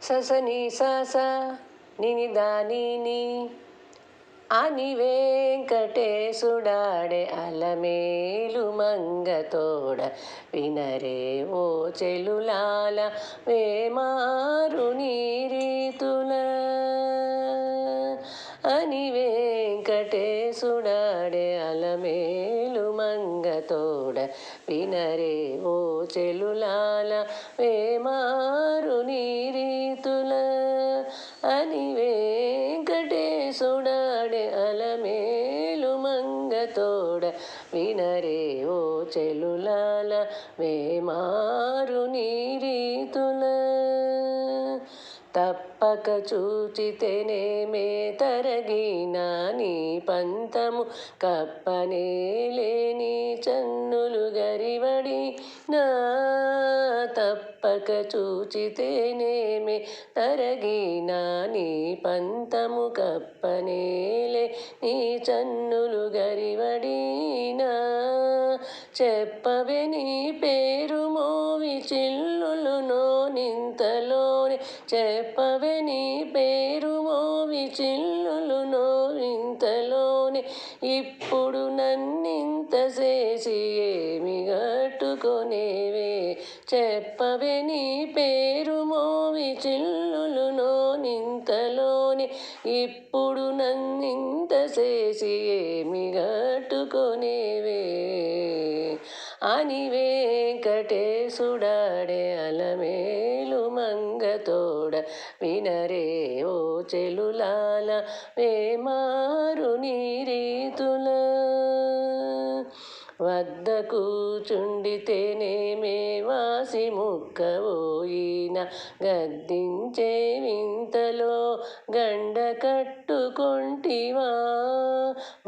ససని సస నిని దానిని అని వెంకటేశుడాడే అలమేలు మంగతోడ వినరే ఓ చెలులాల వేమారు నీరీతుల అని వెంకటేశుడాడే అలమేలు మంగతోడ వినరే ఓ చెలులాల వేమారు నీరీతుల అని వెంకటేశుడాడే అలమేలు మంగతోడ వినరే ఓ చెలులాల వేమారు నీరీతుల తప్పక చూచితేనేమే తరగిన నీ పంతము కప్పనేలేని చన్నులు గరివడి నా తప్పక చూచితేనేమే తరగిన నీ పంతము కప్పనేలే నీ చన్నులు గరివడినా చెప్పవే నీ పేరు మోవి చిల్లులునో నింతలోనే చెప్పవే నీ పేరు మోవి చిల్లులునో నింతలోనే ఇప్పుడు నన్నింత చేసి ఏమి గట్టుకొనేవే చెప్పవే నీ పేరు మోవి చిల్లులునో నింతలోనే ఇప్పుడు నన్నింత చేసి ఏమి గట్టుకొనేవే అని వెంకటేశుడాడే అలమేలు మంగతోడ వినరే ఓ చెలులాల వేమారు నీరీతుల వద్ద కూచుండితేనేమే వాసి ముక్కవోయిన గద్దించే వింతలో గండ కట్టుకొంటివా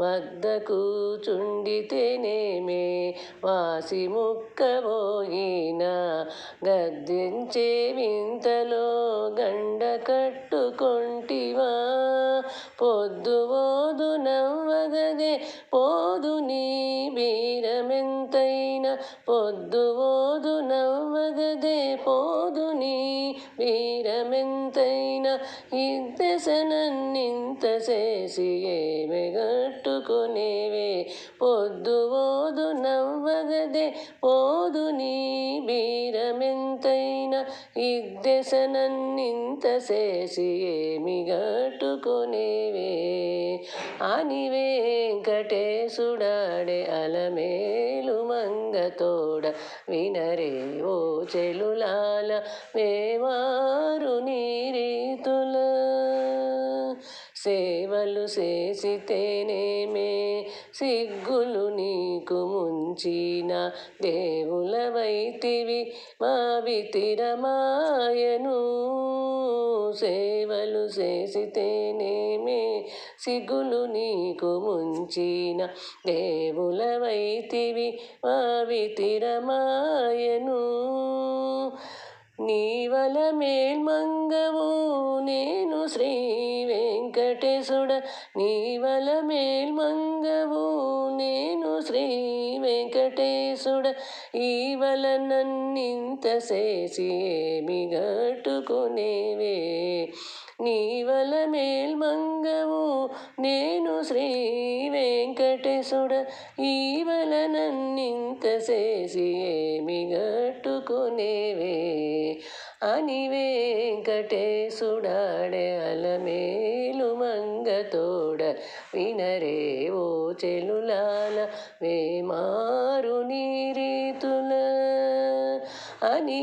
వద్ద కూచుండితేనేమే వాసి ముక్కవోయిన గద్దించే వింతలో గండ కట్టుకొంటివా పొద్దు ఓదు నవ్వగదే పోదు నీ బీరమెంతైన పొద్దు ఓదు నవ్వగదే పోదు నీ బీరమెంతైన ఇంతసనన్నింత చేసి ఏమి గట్టుకొనేవే పొద్దు ఓదు నవ్వగదే పోదు నీ బీరమెంతైన ఇద్దెసనన్నింత చేసి ఏమి గట్టుకొనేవే అని వెంకటేశుడాడే అలమేలు మంగతోడ వినరే ఓ చెలులాల వేమారు నీరీతుల సేవలు చేసితేనేమే సిగ్గులు నీకు ముంచిన దేవులవైతివి మావితిరమాయను సేవలు చేసితేనేమే సిగ్గులు నీకు ముంచిన దేవులవైతివి మావితిరమాయను నీవల మేల్మంగవు నేను శ్రీ వెంకటేశుడ నీవల మేల్మంగవు నేను శ్రీ వెంకటేశుడ ఈవల నన్నింత చేసి ఏమి గట్టుకొనేవే నీవల మేల్మంగవు నేను శ్రీ వెంకటేశుడ ఈవల నన్నింత చేసి ఏమి గట్టుకొనేవే అని వెంకటేశుడాడే అలమేలు మంగతోడ వినరే ఓ చెలులాల వేమారు నీరీతుల అని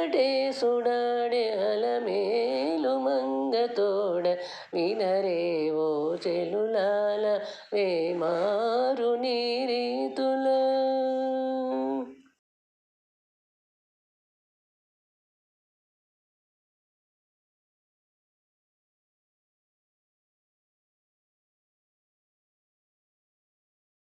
వెంకటేశుడాడే అలమేలు మంగతోడ వినరే ఓ చెలులాల వేమారు నీరీతుల